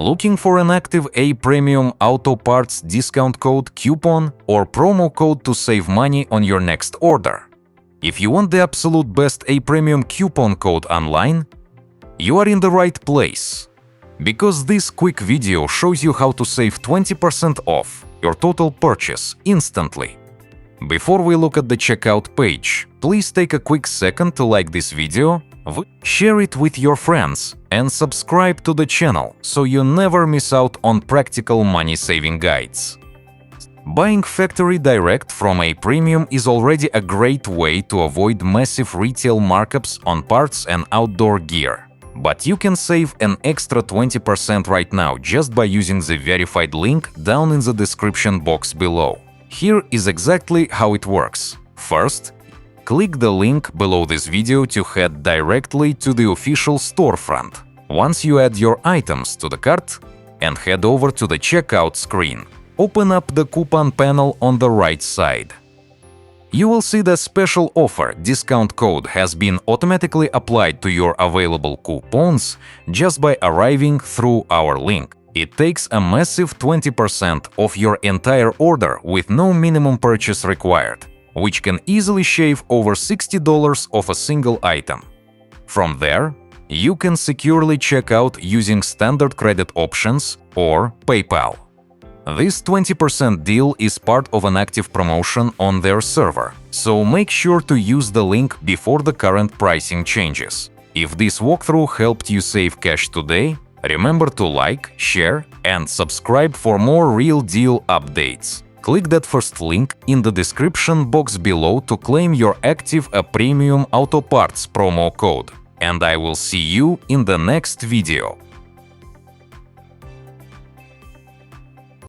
Looking for an active APremium auto parts discount code, coupon, or promo code to save money on your next order? If you want the absolute best APremium coupon code online, you are in the right place. Because this quick video shows you how to save 20% off your total purchase instantly. Before we look at the checkout page, please take a quick second to like this video, share it with your friends, and subscribe to the channel so you never miss out on practical money-saving guides. Buying factory direct from APremium is already a great way to avoid massive retail markups on parts and outdoor gear. But you can save an extra 20% right now just by using the verified link down in the description box below. Here is exactly how it works. First, click the link below this video to head directly to the official storefront. Once you add your items to the cart and head over to the checkout screen, open up the coupon panel on the right side. You will see the special offer discount code has been automatically applied to your available coupons just by arriving through our link. It takes a massive 20% off your entire order with no minimum purchase required, which can easily shave over $60 off a single item. From there, you can securely check out using standard credit options or PayPal. This 20% deal is part of an active promotion on their server, so make sure to use the link before the current pricing changes. If this walkthrough helped you save cash today, remember to like, share, and subscribe for more real deal updates. Click that first link in the description box below to claim your active APremium Auto Parts promo code. And I will see you in the next video.